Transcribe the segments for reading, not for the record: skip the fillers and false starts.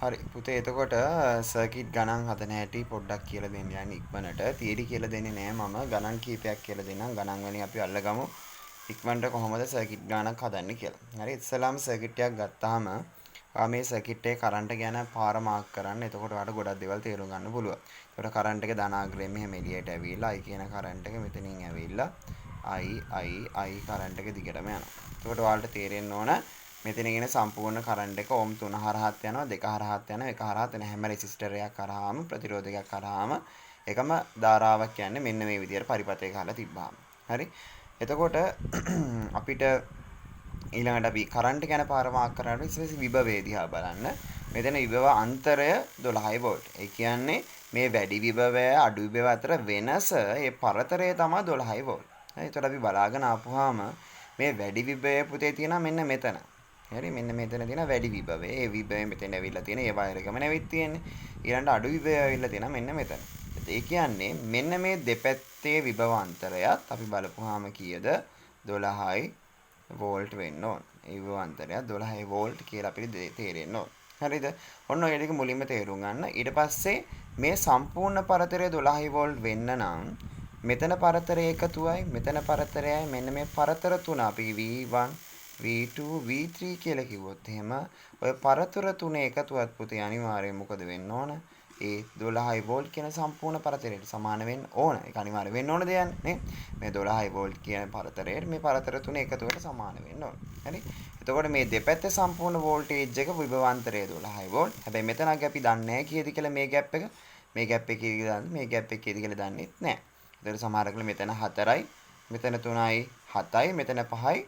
හරි පුතේ එතකොට සර්කිට් ගණන් හදන හැටි පොඩ්ඩක් කියලා දෙන්න යන්නේ ඉක්මනට. තියරි කියලා දෙන්නේ නෑ මම ගණන් කීපයක් කියලා දෙන්නම්. ගණන් වලින් අපි අල්ලගමු ඉක්මනට කොහොමද සර්කිට් ගණනක් හදන්නේ කියලා. හරි ඉස්සලාම සර්කිට් එකක් ගත්තාම මේ සර්කිට් එකේ කරන්ට් ගැන පාර මාක් කරන්න. එතකොට ඔයාලට ගොඩක් දේවල් තේරුම් ගන්න පුළුවන්. එතකොට කරන්ට් එක ධනාග්‍රයෙන් මෙහෙම එළියට ඇවිල්ලා I කියන කරන්ට් එක මෙතනින් ඇවිල්ලා I කරන්ට් එක දිගටම යනවා. එතකොට ඔයාලට තේරෙන්න ඕන මෙතන ඉගෙන සම්පූර්ණ කරන්ට් එක ඕම් 3 හරහාත් යනවා 2 හරහාත් යනවා 1 හරහාත් යන හැම රෙසිස්ටර් එකක් කරාම ප්‍රතිරෝධකයක් කරාම එකම ධාරාවක් යන්නේ මෙන්න මේ විදිහට පරිපථයක හරලා තිබ්බාම. හරි. එතකොට අපිට ඊළඟට අපි කරන්ට් ගැන පාර මාක් කරාට ඉස්සෙල්ලා විභවය දිහා බලන්න. මෙතන විභව අන්තරය 12 වෝල්ට්. ඒ කියන්නේ මේ වැඩි විභවය අඩු විභවය අතර වෙනස ඒ පරතරය තමයි 12 වෝල්ට්. හරි. එතකොට අපි බලාගෙන ආපුවාම මේ වැඩි විභවය පුතේ තියෙනවා මෙන්න මෙතන. හරි මෙන්න මෙතන තියෙන වැඩි විභවය. ඒ විභවය මෙතෙන් ඇවිල්ලා තියෙන ඒ වයර් එකම නැවිත් තියෙන්නේ. ඊළඟට අඩු විභවය ඇවිල්ලා තියෙනවා මෙන්න මෙතන. ඒ කියන්නේ මෙන්න මේ දෙපැත්තේ විභව අන්තරයත් අපි බලපුවාම කීයද 12යි වෝල්ට් වෙන්න ඕන. ඒ විභව අන්තරය 12යි වෝල්ට් කියලා අපිට තේරෙන්න ඕන. හරිද? ඔන්න ඔය ටික මුලින්ම තේරුම් ගන්න. ඊට පස්සේ මේ සම්පූර්ණ පරතරය 12 වෝල්ට් වෙන්න නම් මෙතන පරතරය එකතුවයි මෙතන පරතරයයි මෙන්න මේ පරතර තුන අපි V1 V2 V3 කියලා කිව්වොත් එහෙම ඔය පරතර තුනේ එකතුවත් පුතේ අනිවාර්යයෙන් මොකද වෙන්න ඕන? ඒ 12 වෝල්ට් කියන සම්පූර්ණ පරතරයට සමාන වෙන්න ඕන. ඒක අනිවාර්ය වෙන්න ඕන දෙයක් නේ. මේ 12 වෝල්ට් කියන පරතරයට මේ පරතර තුනේ එකතුවට සමාන වෙන්න ඕන. හරි. එතකොට මේ දෙපැත්තේ සම්පූර්ණ වෝල්ටේජ් එක විභවාන්තරය 12 වෝල්ට්. හැබැයි මෙතනගේ අපි දන්නේ නැහැ කීයද කියලා මේ ගැප් එක. මේ ගැප් එකේ කීයද දන්නේ? මේ ගැප් එකේ කීයද කියලා දන්නෙත් නැහැ. ඒතර සමහරකල මෙතන 4යි, මෙතන 3යි, 7යි, මෙතන 5යි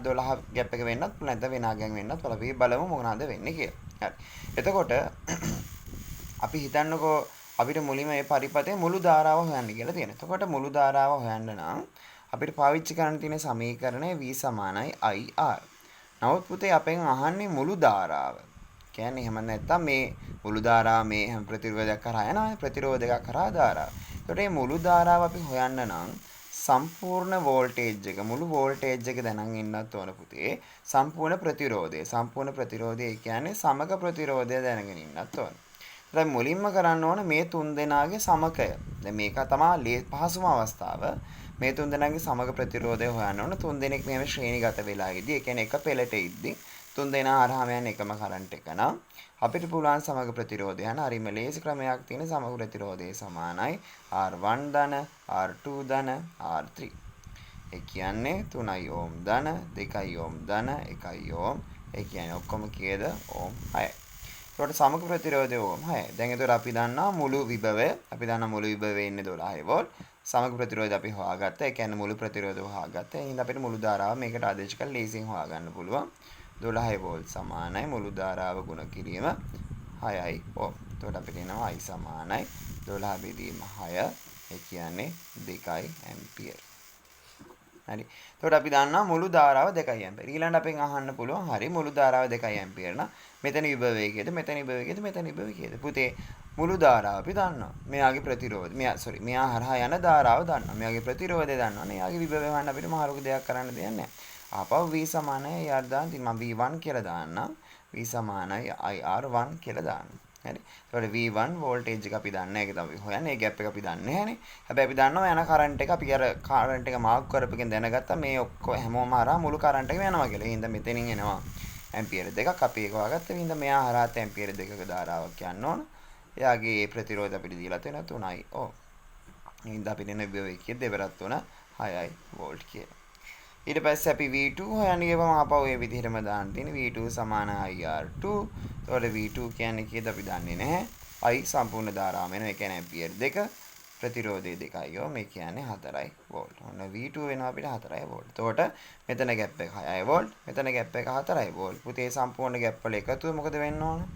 12 ගැප් එක වෙන්නත් පුළුවන්. නැත්නම් වෙන ආගයක් වෙන්නත් පුළුවන්. අපි බලමු මොනවාද වෙන්නේ කියලා. හරි. එතකොට අපි හිතන්නකෝ අපිට මුලින්ම මේ පරිපථයේ මුළු ධාරාව හොයන්න කියලා තියෙනවා. එතකොට මුළු ධාරාව හොයන්න නම් අපිට පාවිච්චි කරන්න තියෙන සමීකරණය V = IR. නමුත් පුතේ අපෙන් අහන්නේ මුළු ධාරාව. කියන්නේ එහෙම නැත්නම් මේ මුළු ධාරාව මේ හැම ප්‍රතිරෝධයක් කරා යනවා. ප්‍රතිරෝධයක් කරා ධාරාව. එතකොට මේ මුළු ධාරාව අපි හොයන්න නම් සම්පූර්ණ වෝල්ටේජ් එක මුළු වෝල්ටේජ් එක දැනන් ඉන්නත් ඕන පුතේ. සම්පූර්ණ ප්‍රතිරෝධය කියන්නේ සමග ප්‍රතිරෝධය දැනගෙන ඉන්නත් ඕන. දැන් මුලින්ම කරන්න ඕන මේ තුන් දෙනාගේ සමකය. දැන් මේක තමයි පහසුම අවස්ථාව. මේ තුන් දෙනාගේ සමග ප්‍රතිරෝධය හොයන්න ඕන. තුන් දෙනෙක් මෙහෙම ශ්‍රේණිගත වෙලා ඉදී. ඒ කියන්නේ එක පෙළට ඉද්දි තුන් දෙනා හරහාම යන එකම කරන්ට් එක නම් අපිට පුළුවන් සමග ප්‍රතිරෝධය යන හරිම ලේසි ක්‍රමයක් තියෙන සමග ප්‍රතිරෝධය සමානයි R1 ධන R2 ධන R3. ඒ කියන්නේ 3 ඕම් ධන 2 ඕම් ධන 1 ඕම්. ඒ කියන්නේ ඔක්කොම කීයද? ඕම් 6යි. ඒකට සමග ප්‍රතිරෝධය ඕම් 6යි. දැන් ඒතර අපි දන්නා මුළු විභවය. අපි දන්නා මුළු විභවය ඉන්නේ 12 වෝල්ට්. සමග ප්‍රතිරෝධය අපි හොයාගත්තා. ඒ කියන්නේ මුළු ප්‍රතිරෝධය හොයාගත්තා. එහෙනම් අපිට මුළු ධාරාව මේකට ආදේශ කරලා ලේසියෙන් හොයාගන්න පුළුවන්. 12 වෝල්ට් සමානයි මුළු ධාරාව ගුණ කිරීම 6යි ඕම්. එතකොට අපිට එනවා I සමානයි 12 බෙදීම 6. ඒ කියන්නේ 2 ඇම්පියර්. හරි. එතකොට අපි දන්නවා මුළු ධාරාව 2 ඇම්පියර්. ඊළඟට අපෙන් අහන්න පුළුවන් හරි මුළු ධාරාව 2 ඇම්පියර් නම් මෙතන විභවය කීයද? මෙතන විභවය කීයද? මෙතන විභවය කීයද? පුතේ මුළු ධාරාව අපි දන්නවා. මෙයාගේ ප්‍රතිරෝධය. මෙයා හරහා යන ධාරාව දන්නවා. මෙයාගේ ප්‍රතිරෝධය දන්නවා. එයාගේ විභවය හොයන්න අපිට මහලොකු දෙයක් කරන්න දෙයක් නැහැ. ආපහු V = IR දාන්න ඉතින් මම V1 කියලා දාන්නම්. V = IR1 කියලා දාන්න. හරි. ඒකට V1 වෝල්ටේජ් එක අපි දන්නේ නැහැ. ඒක තමයි හොයන්නේ. ඒ ગેප් එක අපි දන්නේ නැහනේ. හැබැයි අපි දන්නවා යන කරන්ට් එක අපි අර කරන්ට් එක මාක් කරපුවකින් දැනගත්තා මේ ඔක්කොම හැමෝම හරහා මුළු කරන්ට් එකම යනවා කියලා. ඒ හින්දා මෙතනින් එනවා ඇම්පියර් දෙකක් අපි ඒක හොයාගත්තා. ඒ හින්දා මෙයා හරහා ඇම්පියර් දෙකක ධාරාවක් යන්න ඕන. එයාගේ ප්‍රතිරෝධය අපිට දීලා තියෙනවා 3යි. ඔව්. ඒ හින්දා අපිට එන විභවය කියේ දෙවරක් 3 6යි වෝල්ට් කියලා. ඊට පස්සේ අපි V2 හොයන්න ගියපම ආපහු ඒ විදිහටම දාන්න තියෙන V2 = IR2. එතකොට V2 කියන්නේ කීයද අපි දන්නේ නැහැ. I සම්පූර්ණ ධාරාව වෙනවා. ඒ කියන්නේ ඇම්පියර් 2 ප්‍රතිරෝධය 2යි. මේ කියන්නේ 4යි වෝල්ට්. ඔන්න V2 වෙනවා අපිට 4යි වෝල්ට්. එතකොට මෙතන ගැප් එක 6යි වෝල්ට්. මෙතන ගැප් එක 4යි වෝල්ට්. පුතේ සම්පූර්ණ ගැප් වල එකතුව මොකද වෙන්න ඕන?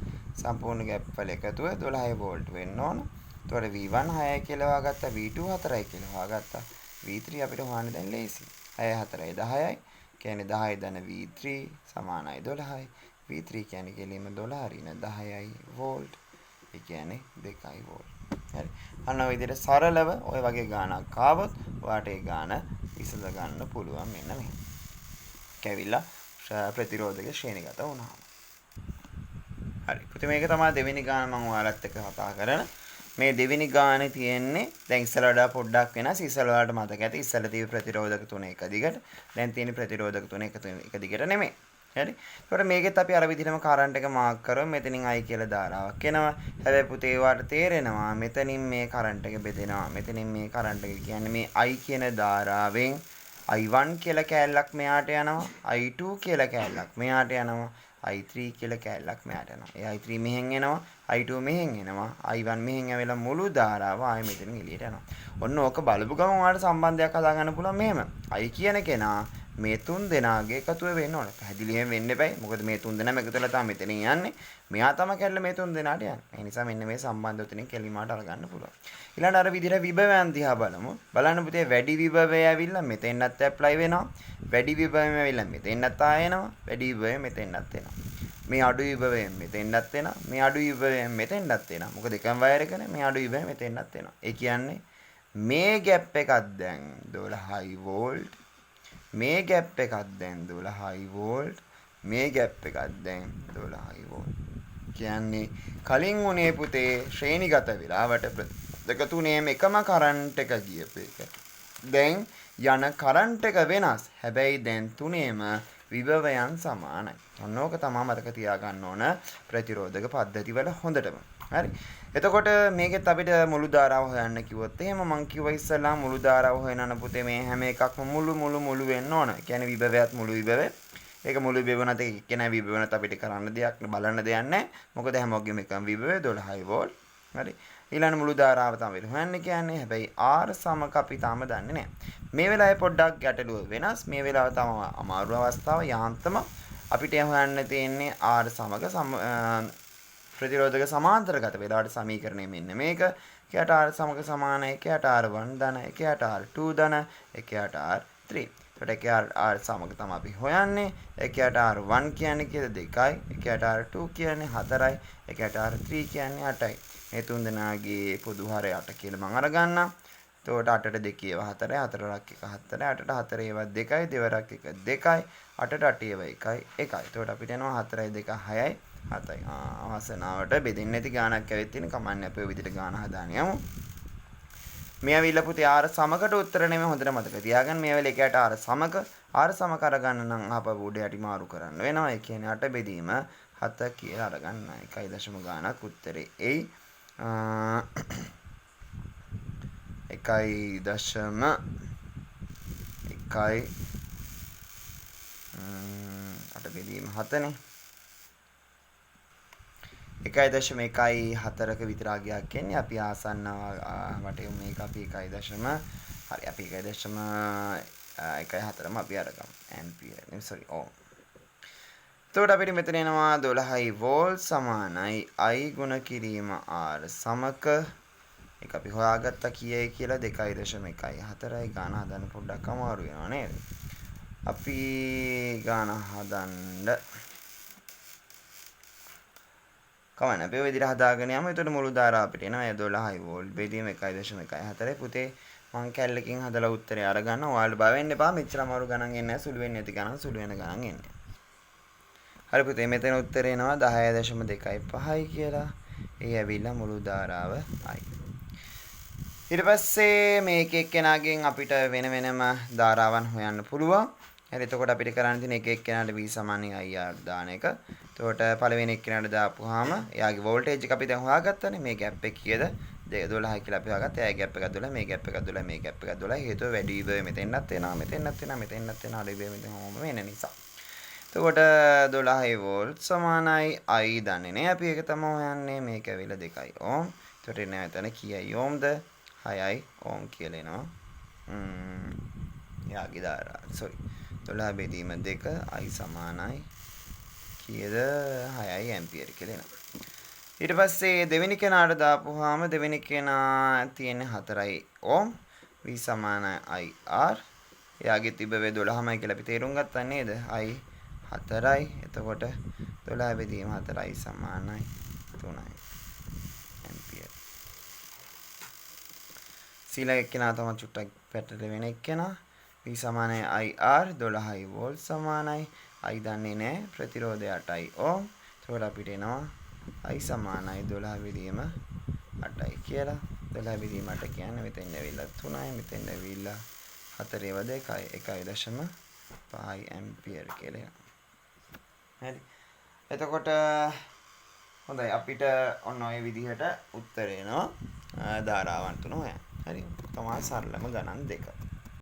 සම්පූර්ණ ගැප් වල එකතුව 12 වෝල්ට් වෙන්න ඕන. එතකොට V1 6යි කියලා හොයාගත්තා. V2 4යි කියලා හොයාගත්තා. V3 අපිට හොයන්න දැන් ලේසියි. 6 4යි 10යි. කියන්නේ 10 ධන V3 සමානයි 12යි. V3 කියන්නේ කෙලින්ම 12 රින 10යි වෝල්ට්. ඒ කියන්නේ 2යි වෝල්ට්. හරි. අන්න ඔය විදිහට සරලව ඔය වගේ ගාණක් ආවොත් ඔයාට ඒ ගාණ විසඳ ගන්න පුළුවන් මෙන්න මෙහෙම. කැවිලා ප්‍රතිරෝධක ශ්‍රේණිගත වුණාම. හරි. පුතේ මේක තමයි දෙවෙනි ගාන මම ඔයාලත් එක්ක කතා කරන. මේ දෙවෙනි ගානේ තියෙන්නේ දැන් ඉස්සල වඩා පොඩ්ඩක් වෙනස්. ඉස්සල වලට මතක ඇති ඉස්සල තියෙන ප්‍රතිරෝධක තුන එක දිගට. දැන් තියෙන ප්‍රතිරෝධක තුන එක දිගට නෙමෙයි. හරි. ඒකට මේකෙත් අපි අර විදිහටම කරන්ට් එක මාක් කරමු. මෙතනින් I කියලා ධාරාවක් එනවා. හැබැයි පුතේ ඒවට තේරෙනවා මෙතනින් මේ කරන්ට් එක බෙදෙනවා. මෙතනින් මේ කරන්ට් එක කියන්නේ මේ I කියන ධාරාවෙන් I1 කියලා කෑල්ලක් මෙයාට යනවා. I2 කියලා කෑල්ලක් මෙයාට යනවා. I3 කියලා කෑල්ලක් මෙයාට යනවා. ඒ I3 මෙහෙන් එනවා. I2 මෙහෙන් එනවා. I1 මෙහෙන් ඇවිල්ලා මුළු ධාරාව ආයෙ මෙතනින් එළියට යනවා. ඔන්න ඕක බලපු ගමන් ඔයාලට සම්බන්ධයක් හදාගන්න පුළුවන් මෙහෙම. I කියන කෙනා මේ තුන් දෙනාගේ එකතුව වෙන්න ඕනේ. පැහැදිලිවම වෙන්න එපයි. මොකද මේ තුන් දෙනාම එකතු වෙලා තමයි මෙතනින් යන්නේ. මෙයා තමයි කැල්ල මේ තුන් දෙනාට යන්නේ. ඒ නිසා මෙන්න මේ සම්බන්ධය උතනින් කෙලිමාට අරගන්න පුළුවන්. ඊළඟ අර විදිහට විභවයන් දිහා බලමු. බලන්න පුතේ වැඩි විභවය ඇවිල්ලා මෙතෙන්වත් ඇප්ලයි වෙනවා. වැඩි විභවය ඇවිල්ලා මෙතෙන්වත් ආය එනවා. වැඩි විභවය මෙතෙන්වත් එනවා. මේ අඩු විභවයෙන් මෙතෙන්වත් එනවා. මේ අඩු විභවයෙන් මෙතෙන්වත් එනවා. මොකද එකම වයර් එකනේ. මේ අඩු විභවයෙන් මෙතෙන්වත් එනවා. ඒ කියන්නේ මේ ગેප් එකක් දැන් 12යි වෝල්ට්. මේ ગેප් එකක් දැන් 12යි වෝල්ට්. මේ ગેප් එකක් දැන් 12යි වෝල්ට්. කියන්නේ කලින් උනේ පුතේ ශ්‍රේණිගත වෙලාවට දෙක තුනේම එකම කරන්ට් එක ගියපු එක. දැන් යන කරන්ට් එක වෙනස්. හැබැයි දැන් තුනේම විභවයන් සමානයි. ඔන්න ඕක තමයි මතක තියාගන්න ඕන ප්‍රතිරෝධක පද්ධතිවල හොඳටම. හරි. එතකොට මේකෙත් අපිට මුළු ධාරාව හොයන්න කිව්වොත් එහෙම මං කිව්වා ඉස්සලා මුළු ධාරාව හොයනන පුතේ මේ හැම එකක්ම මුළු වෙන්න ඕන. කියන්නේ විභවයත් මුළු විභවය. ඒක මුළු විභව නැත එක්කෙනා විභව නැත අපිට කරන්න දෙයක් බලන්න දෙයක් නැහැ. මොකද හැමෝගෙම එකම විභවය 12 වෝල්ට්. හරි. ඊළඟ මුළු ධාරාව තමයි හොයන්න කියන්නේ. හැබැයි R සමක අපි තාම දන්නේ නැහැ. මේ වෙලාවේ පොඩ්ඩක් ගැටලුව වෙනස්. මේ වෙලාව තමයි අමාරු අවස්ථාව. යාන්තම අපිට හොයන්න තියෙන්නේ R සමග ප්‍රතිරෝධක සමාන්තරගත වෙලාවට සමීකරණය මෙන්න මේක. එකයට R සමග සමාන, එකයට R1 ධන, එකයට R2 ධන, එකයට R3. එතකොට එකයට R සමග තමයි අපි හොයන්නේ. එකයට R1 කියන්නේ කියලා 2යි, එකයට R2 කියන්නේ 4යි, එකයට R3 කියන්නේ 8යි. මේ තුන් දෙනාගේ පොදු හරය 8 කියලා මම අරගන්නම්. එතකොට 8ට 2 ඒවා 4යි, 4ට 1 4යි, 8ට 4 ඒවා 2යි, දෙවරක් 1 2යි, 8ට 8 ඒවා 1යි 1යි. එතකොට අපිට එනවා 4යි 2 6යි 7යි. අවසනාවට බෙදෙන්නේ නැති ගාණක් ඇවිත් තියෙන කමන්නේ අපි ඔය විදිහට ගාණ හදාන යමු. මේ ඇවිල්ලා පුතේ R සමකට උත්තර නෙමෙයි හොඳට මතක තියාගන්න. මේ වෙලේ එකයට R සමක අරගන්න නම් ආපහු උඩ යටි මාරු කරන්න වෙනවා. ඒ කියන්නේ 8 බෙදීම 7 කියලා අරගන්න. 1 ගාණක් උත්තරේ එයි. 1.1 8 බෙදීම 7නේ. 1.14ක විතරාගයක් කියන්නේ අපි ආසන්න වටේ මේක අපි 1. හරි අපි 1.14ම අපි අරගමු ඇම්පියර් නේ සෝරි ඕම්. එතකොට අපිට මෙතන එනවා 12 වෝල්ට් සමානයි I ගුණ කිරීම R සමක ඒක අපි හොයාගත්තා කීයයි කියලා 2.14යි ගාන හදන්න පොඩ්ඩක් අමාරු වෙනවා නේද? අපි ගාන හදන්න කවන්න අපි ඔය විදිහට හදාගෙන යමු. එතකොට මුළු ධාරාව අපිට එනවා 12 වෝල්ට් බෙදීම 1.14 පුතේ මං කැල්ලකින් හදලා උත්තරේ අරගන්න. ඔයාලට බය වෙන්න එපා. මෙච්චර අමාරු ගණන් එන්නේ නැහැ. සුළු වෙන්නේ නැති ගණන් සුළු වෙන ගණන් එන්නේ. හරි පුතේ මෙතන උත්තරේ එනවා 10.25යි කියලා. ඒ ඇවිල්ලා මුළු ධාරාව I. ඊට පස්සේ මේක එක්කෙනාගෙන් අපිට වෙන වෙනම ධාරාවන් හොයන්න පුළුවන්. හරි එතකොට අපිට කරන්න තියෙන එක එක්කෙනාට V = IR දාන එක. එතකොට පළවෙනි එක්කෙනාට දාපුවාම එයාගේ වෝල්ටේජ් එක අපි දැන් හොයාගත්තානේ. මේ ගැප් එක කීයද? 12 කියලා අපි හොයාගත්තා. එයාගේ ගැප් එක 12, මේ ගැප් එක 12, මේ ගැප් එක 12. හේතුව වැඩි විභවය මෙතෙන්වත් එනවා, මෙතෙන්වත් එනවා, මෙතෙන්වත් එනවා. අඩු විභවය මෙතෙන් ඕම වෙන නිසා. එතකොට 12 වෝල්ට් සමානයි I දන්නේ නේ. අපි ඒක තමයි හොයන්නේ. මේක ඇවිල්ලා 2යි ඕම්. එතකොට එතන කීයයි ඕම්ද? 6යි ඕම් කියලා එනවා. යාගේ ධාරා. sorry. 12 බෙදීම 2 I සමානයි කීයද? 6යි ඇම්පියර් කියලා එනවා. ඊට පස්සේ දෙවෙනි කෙනාට දාපුවාම දෙවෙනි කෙනා තියෙන්නේ 4යි ඕම්. V සමානයි IR. එයාගේ තිබෙවේ 12මයි කියලා අපි තේරුම් ගත්තා නේද? I 4යි. එතකොට 12 බෙදීම 4යි සමානයි 3යි ඇම්පියර්. සීලක කෙනා තමයි චුට්ටක් පැටලෙ වෙන එක්කෙනා. V සමානයි IR 12 වෝල්ට් සමානයි I දන්නේ නැහැ ප්‍රතිරෝධය 8යි ඕම්. එතකොට අපිට එනවා i සමානයි 12 විදීම 8යි කියලා. 12 විදීම 8 කියන්නේ මෙතෙන් ඇවිල්ලා 3යි මෙතෙන් ඇවිල්ලා 4 වද 1යි 1.5 ඇම්පියර් කියලා. හරි. එතකොට හොඳයි අපිට ඔන්න ඔය විදිහට උත්තර එනවා ධාරාවන් තුන හොයන්න. හරි. තමයි සරලම ගණන් දෙක.